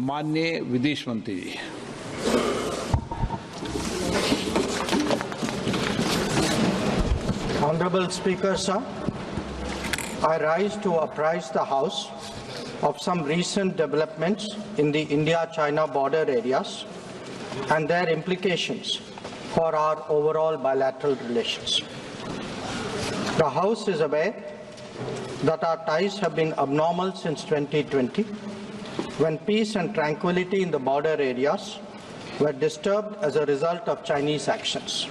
माननीय विदेश मंत्री जी। Honorable Speaker, sir, I rise to apprise the House of some recent developments in the India-China border areas and their implications for our overall bilateral relations. The House is aware that our ties have been abnormal since 2020, when peace and tranquility in the border areas were disturbed as a result of Chinese actions.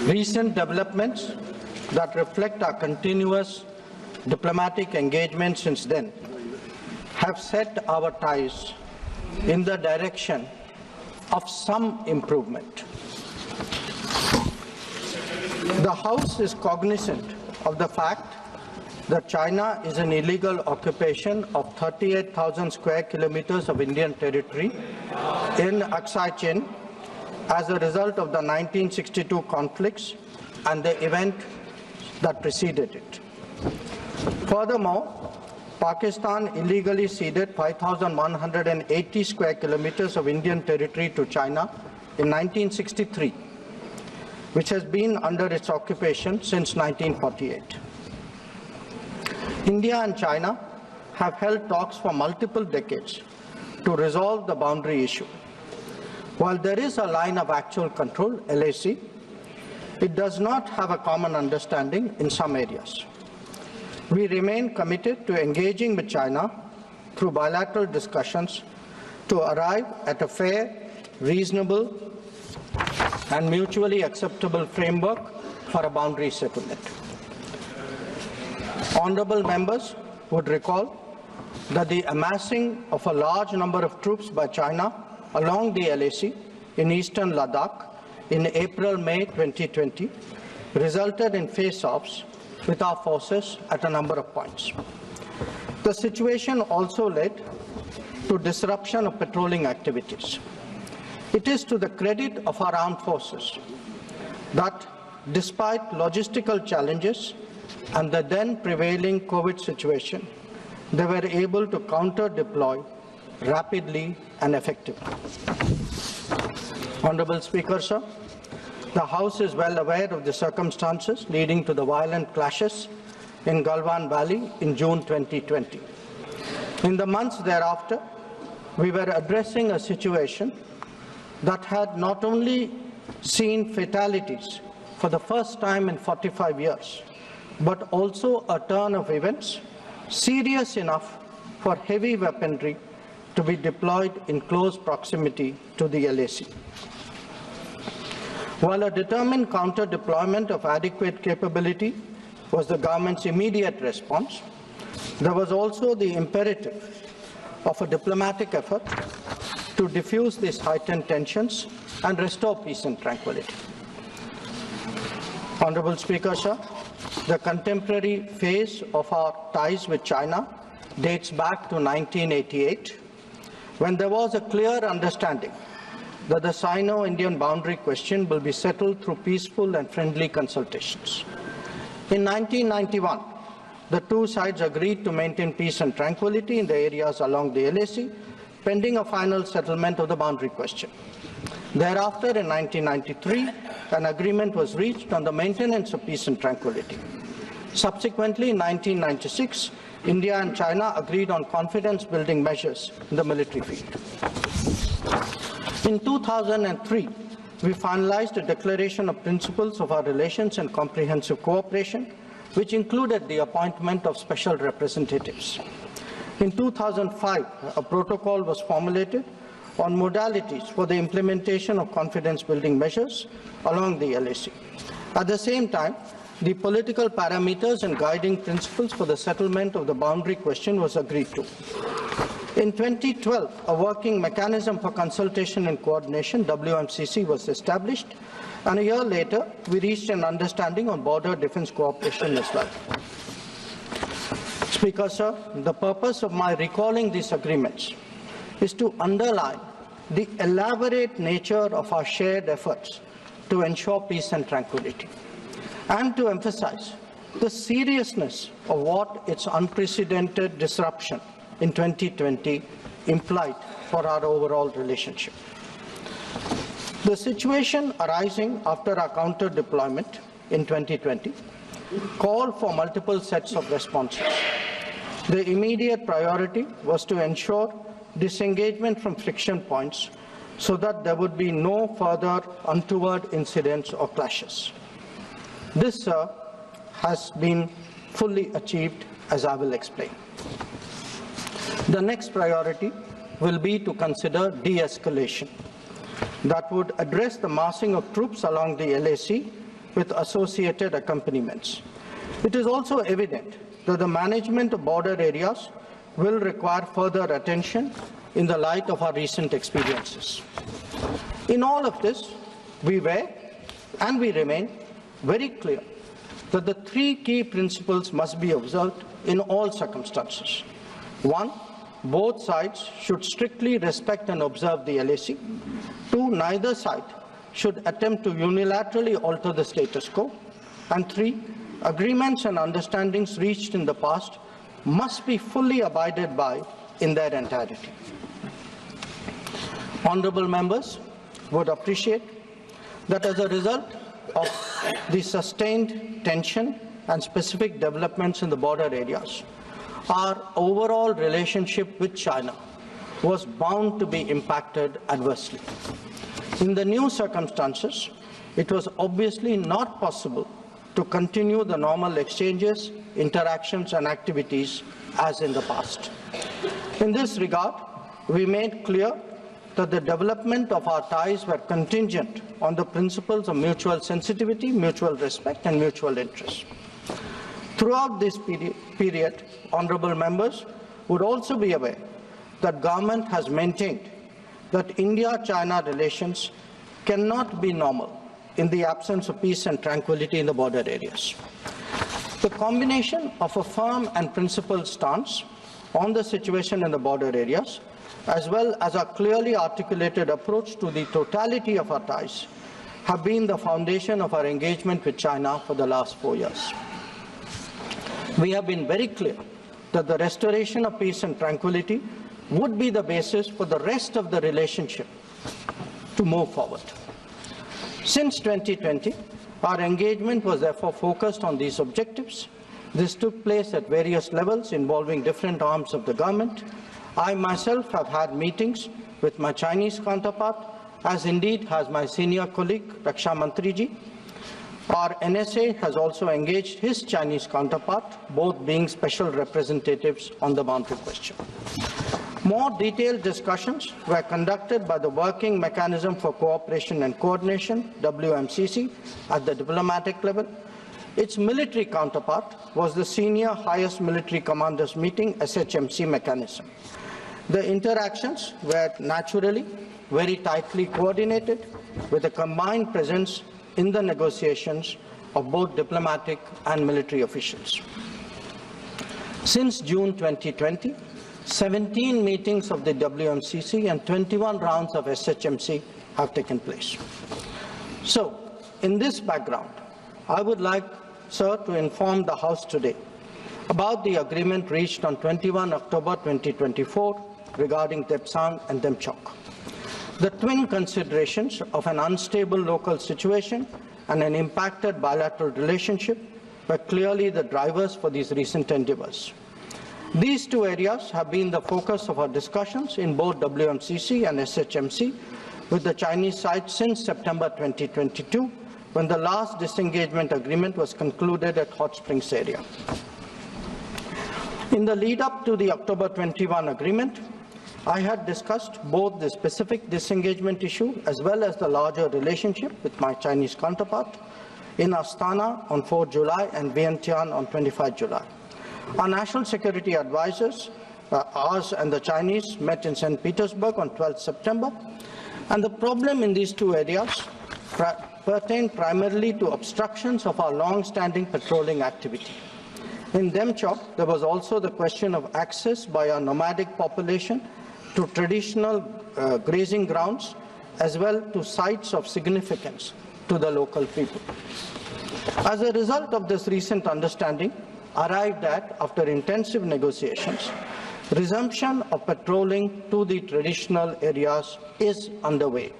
Recent developments that reflect our continuous diplomatic engagement since then have set our ties in the direction of some improvement. The House is cognizant of the fact that China is an illegal occupation of 38,000 square kilometers of Indian territory in Aksai Chin as a result of the 1962 conflicts and the event that preceded it. Furthermore, Pakistan illegally ceded 5,180 square kilometers of Indian territory to China in 1963, which has been under its occupation since 1948. India and China have held talks for multiple decades to resolve the boundary issue. While there is a line of actual control, LAC, it does not have a common understanding in some areas. We remain committed to engaging with China through bilateral discussions to arrive at a fair, reasonable, and mutually acceptable framework for a boundary settlement. Honorable members would recall that the amassing of a large number of troops by China along the LAC in eastern Ladakh in April-May 2020 resulted in face-offs with our forces at a number of points. The situation also led to disruption of patrolling activities. It is to the credit of our armed forces that, despite logistical challenges and the then prevailing COVID situation, they were able to counter-deploy rapidly and effectively. Honorable Speaker, sir, the House is well aware of the circumstances leading to the violent clashes in Galwan Valley in June 2020. In the months thereafter, we were addressing a situation that had not only seen fatalities for the first time in 45 years, but also a turn of events serious enough for heavy weaponry to be deployed in close proximity to the LAC. While a determined counter-deployment of adequate capability was the government's immediate response, there was also the imperative of a diplomatic effort to diffuse these heightened tensions and restore peace and tranquility. Honorable Speaker, sir, the contemporary phase of our ties with China dates back to 1988, when there was a clear understanding that the Sino-Indian boundary question will be settled through peaceful and friendly consultations. In 1991, the two sides agreed to maintain peace and tranquility in the areas along the LAC, pending a final settlement of the boundary question. Thereafter, in 1993, an agreement was reached on the maintenance of peace and tranquility. Subsequently, in 1996, India and China agreed on confidence-building measures in the military field. In 2003, we finalized a declaration of principles of our relations and comprehensive cooperation, which included the appointment of special representatives. In 2005, a protocol was formulated on modalities for the implementation of confidence-building measures along the LAC. At the same time, the political parameters and guiding principles for the settlement of the boundary question was agreed to. In 2012, a working mechanism for consultation and coordination, WMCC, was established, and a year later, we reached an understanding on border defense cooperation as well. Speaker, sir, the purpose of my recalling these agreements is to underline the elaborate nature of our shared efforts to ensure peace and tranquility, and to emphasize the seriousness of what its unprecedented disruption in 2020 implied for our overall relationship. The situation arising after our counter deployment in 2020 called for multiple sets of responses. The immediate priority was to ensure disengagement from friction points so that there would be no further untoward incidents or clashes. This, sir, has been fully achieved, as I will explain. The next priority will be to consider de-escalation that would address the massing of troops along the LAC with associated accompaniments. It is also evident that the management of border areas will require further attention in the light of our recent experiences. In all of this, we were and we remain very clear that the three key principles must be observed in all circumstances. One, both sides should strictly respect and observe the LAC. Two, neither side should attempt to unilaterally alter the status quo. And three, agreements and understandings reached in the past must be fully abided by in their entirety. Honourable members would appreciate that as a result of the sustained tension and specific developments in the border areas, our overall relationship with China was bound to be impacted adversely. In the new circumstances, it was obviously not possible to continue the normal exchanges, interactions and activities as in the past. In this regard, we made clear that the development of our ties were contingent on the principles of mutual sensitivity, mutual respect and mutual interest. Throughout this period, honourable members would also be aware that government has maintained that India-China relations cannot be normal in the absence of peace and tranquility in the border areas. The combination of a firm and principled stance on the situation in the border areas, as well as a clearly articulated approach to the totality of our ties, have been the foundation of our engagement with China for the last 4 years. We have been very clear that the restoration of peace and tranquility would be the basis for the rest of the relationship to move forward. Since 2020, our engagement was therefore focused on these objectives. This took place at various levels involving different arms of the government. I myself have had meetings with my Chinese counterpart, as indeed has my senior colleague, Raksha Mantriji. Our NSA has also engaged his Chinese counterpart, both being special representatives on the boundary question. More detailed discussions were conducted by the Working Mechanism for Cooperation and Coordination, WMCC, at the diplomatic level. Its military counterpart was the Senior Highest Military Commanders Meeting, SHMC mechanism. The interactions were naturally very tightly coordinated with a combined presence in the negotiations of both diplomatic and military officials. Since June 2020, 17 meetings of the WMCC and 21 rounds of SHMC have taken place. So, in this background, I would like, sir, to inform the House today about the agreement reached on 21 October 2024 regarding Depsang and Demchok. The twin considerations of an unstable local situation and an impacted bilateral relationship were clearly the drivers for these recent endeavours. These two areas have been the focus of our discussions in both WMCC and SHMC with the Chinese side since September 2022, when the last disengagement agreement was concluded at Hot Springs area. In the lead-up to the October 21 agreement, I had discussed both the specific disengagement issue as well as the larger relationship with my Chinese counterpart in Astana on 4 July and Vientiane on 25 July. Our national security advisors, ours and the Chinese, met in St. Petersburg on 12 September, and the problem in these two areas pertained primarily to obstructions of our long-standing patrolling activity. In Demchok, there was also the question of access by our nomadic population to traditional grazing grounds, as well to sites of significance to the local people. As a result of this recent understanding, arrived at, after intensive negotiations, Resumption of patrolling to the traditional areas is underway.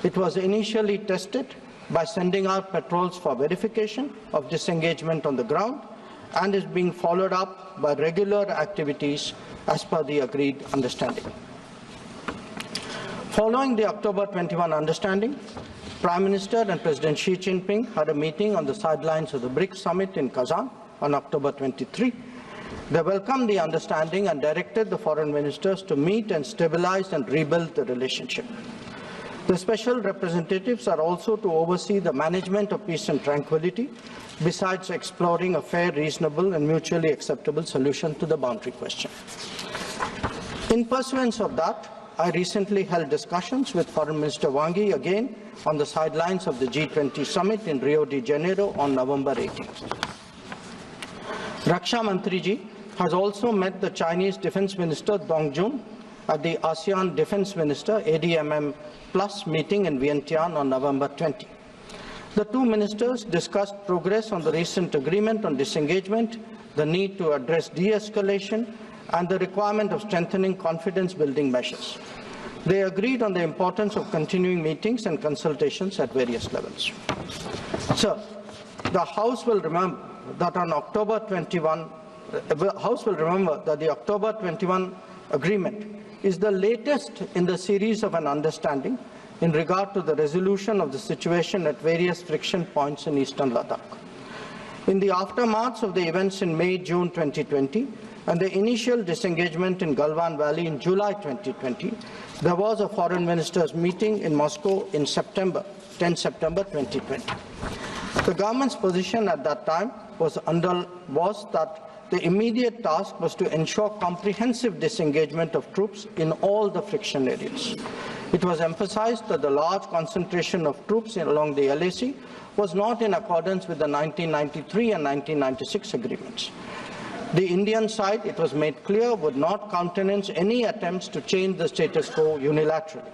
It was initially tested by sending out patrols for verification of disengagement on the ground and is being followed up by regular activities as per the agreed understanding. Following the October 21 understanding, Prime Minister and President Xi Jinping had a meeting on the sidelines of the BRICS summit in Kazan on October 23. They welcomed the understanding and directed the foreign ministers to meet and stabilize and rebuild the relationship. The special representatives are also to oversee the management of peace and tranquility, besides exploring a fair, reasonable and mutually acceptable solution to the boundary question. In pursuance of that, I recently held discussions with Foreign Minister Wang Yi again on the sidelines of the G20 summit in Rio de Janeiro on November 18th. Raksha Mantri ji has also met the Chinese Defense Minister Dong Jun at the ASEAN Defense Minister ADMM Plus meeting in Vientiane on November 20. The two ministers discussed progress on the recent agreement on disengagement, the need to address de-escalation, and the requirement of strengthening confidence-building measures. They agreed on the importance of continuing meetings and consultations at various levels. Sir, the House will remember that on October 21, the House will remember that the October 21 agreement is the latest in the series of an understanding in regard to the resolution of the situation at various friction points in eastern Ladakh. In the aftermath of the events in May-June 2020 and the initial disengagement in Galwan Valley in July 2020, there was a foreign ministers meeting in Moscow in 10 September 2020. The government's position at that time was that the immediate task was to ensure comprehensive disengagement of troops in all the friction areas. It was emphasized that the large concentration of troops along the LAC was not in accordance with the 1993 and 1996 agreements. The Indian side, it was made clear, would not countenance any attempts to change the status quo unilaterally.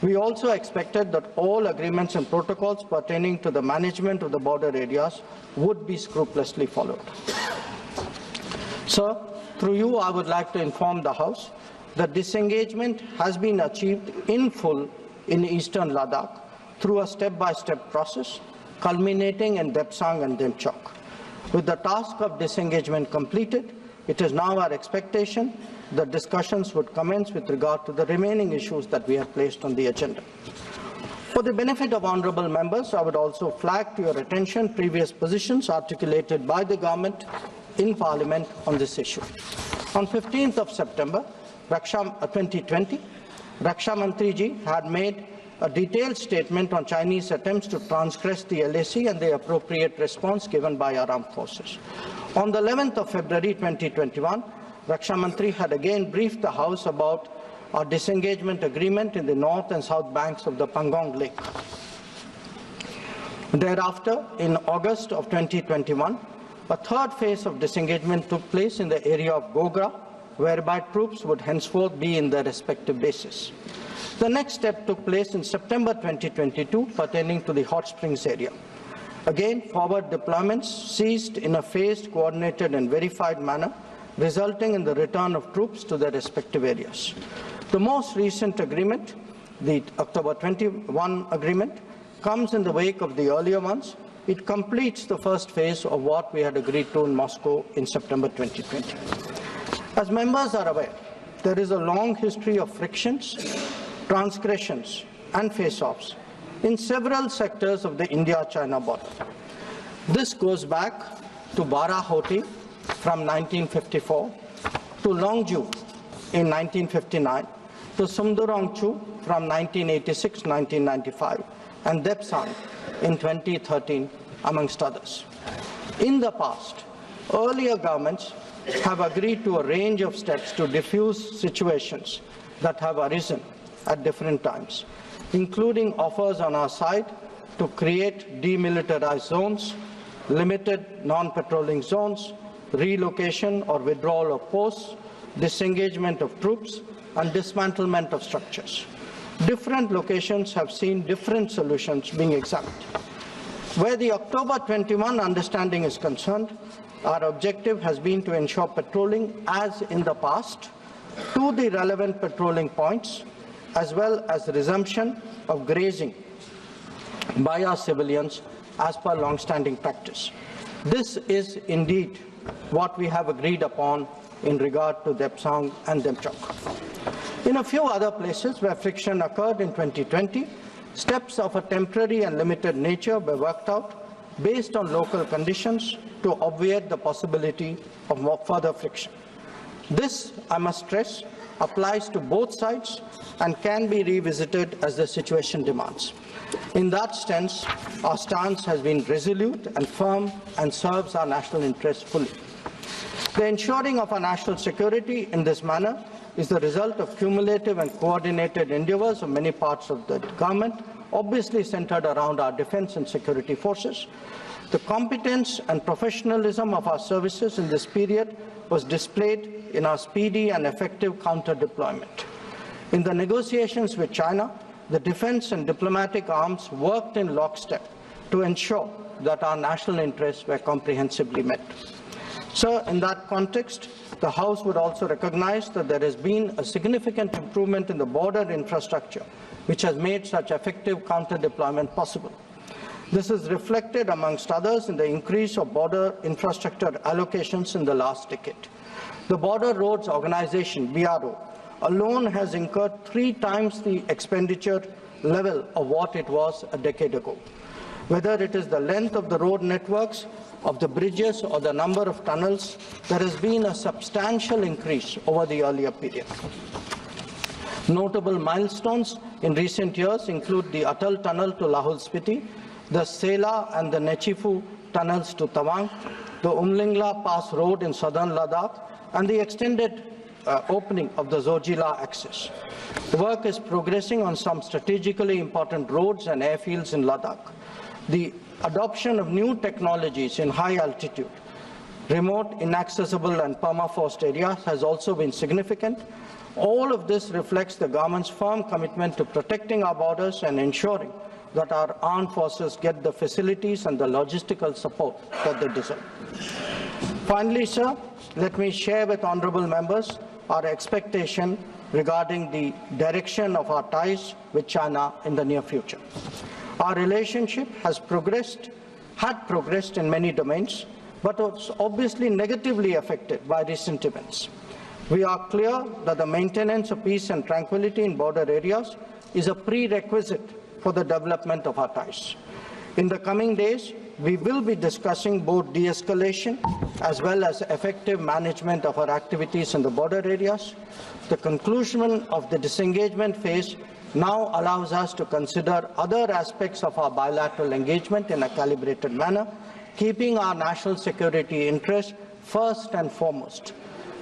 We also expected that all agreements and protocols pertaining to the management of the border areas would be scrupulously followed. Sir, through you, I would like to inform the House that disengagement has been achieved in full in eastern Ladakh through a step-by-step process, culminating in Depsang and Demchok. With the task of disengagement completed, it is now our expectation that discussions would commence with regard to the remaining issues that we have placed on the agenda. For the benefit of honourable members, I would also flag to your attention previous positions articulated by the government in Parliament on this issue. On 15th of September 2020, Raksha Mantri ji had made a detailed statement on Chinese attempts to transgress the LAC and the appropriate response given by our armed forces. On the 11th of February 2021, Raksha Mantri had again briefed the House about our disengagement agreement in the north and south banks of the Pangong Lake. Thereafter, in August of 2021, a third phase of disengagement took place in the area of Gogra, whereby troops would henceforth be in their respective bases. The next step took place in September 2022 pertaining to the Hot Springs area. Again, forward deployments ceased in a phased, coordinated and verified manner, resulting in the return of troops to their respective areas. The most recent agreement, the October 21 agreement, comes in the wake of the earlier ones. It completes the first phase of what we had agreed to in Moscow in September 2020. As members are aware, there is a long history of frictions, transgressions and face-offs in several sectors of the India-China border. This goes back to Bara Hoti from 1954, to Longju in 1959, to Sumdurongchu from 1986-1995, and Depsang in 2013, amongst others. In the past, earlier governments have agreed to a range of steps to diffuse situations that have arisen at different times, including offers on our side to create demilitarized zones, limited non-patrolling zones, relocation or withdrawal of posts, disengagement of troops, and dismantlement of structures. Different locations have seen different solutions being examined. Where the October 21 understanding is concerned, our objective has been to ensure patrolling as in the past to the relevant patrolling points, as well as the resumption of grazing by our civilians as per long-standing practice. This is indeed what we have agreed upon in regard to Depsang and Demchok. In a few other places where friction occurred in 2020, steps of a temporary and limited nature were worked out based on local conditions to obviate the possibility of more further friction. This, I must stress, applies to both sides and can be revisited as the situation demands. In that sense, our stance has been resolute and firm and serves our national interests fully. The ensuring of our national security in this manner is the result of cumulative and coordinated endeavours of many parts of the government, obviously centred around our defence and security forces. The competence and professionalism of our services in this period was displayed in our speedy and effective counter-deployment. In the negotiations with China, the defence and diplomatic arms worked in lockstep to ensure that our national interests were comprehensively met. Sir, in that context, the House would also recognise that there has been a significant improvement in the border infrastructure, which has made such effective counter-deployment possible. This is reflected, amongst others, in the increase of border infrastructure allocations in the last decade. The Border Roads Organisation, BRO, alone has incurred 3 times the expenditure level of what it was a decade ago. Whether it is the length of the road networks, of the bridges or the number of tunnels, there has been a substantial increase over the earlier period. Notable milestones in recent years include the Atal Tunnel to Lahul Spiti, the Sela and the Nechifu tunnels to Tawang, the Umlingla Pass Road in southern Ladakh, and the extended opening of the Zojila axis. The work is progressing on some strategically important roads and airfields in Ladakh. The adoption of new technologies in high altitude, remote, inaccessible and permafrost areas has also been significant. All of this reflects the government's firm commitment to protecting our borders and ensuring that our armed forces get the facilities and the logistical support that they deserve. Finally, sir, let me share with honourable members our expectation regarding the direction of our ties with China in the near future. Our relationship had progressed in many domains, but was obviously negatively affected by recent events. We are clear that the maintenance of peace and tranquility in border areas is a prerequisite for the development of our ties. In the coming days, we will be discussing both de-escalation as well as effective management of our activities in the border areas. The conclusion of the disengagement phase now allows us to consider other aspects of our bilateral engagement in a calibrated manner, keeping our national security interests first and foremost.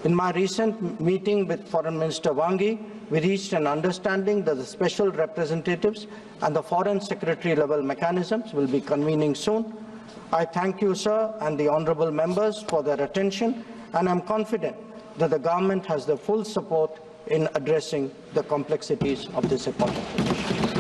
In my recent meeting with Foreign Minister Wang Yi, we reached an understanding that the special representatives and the Foreign Secretary level mechanisms will be convening soon. I thank you, sir, and the honourable members for their attention, and I am confident that the government has the full support in addressing the complexities of this important issue.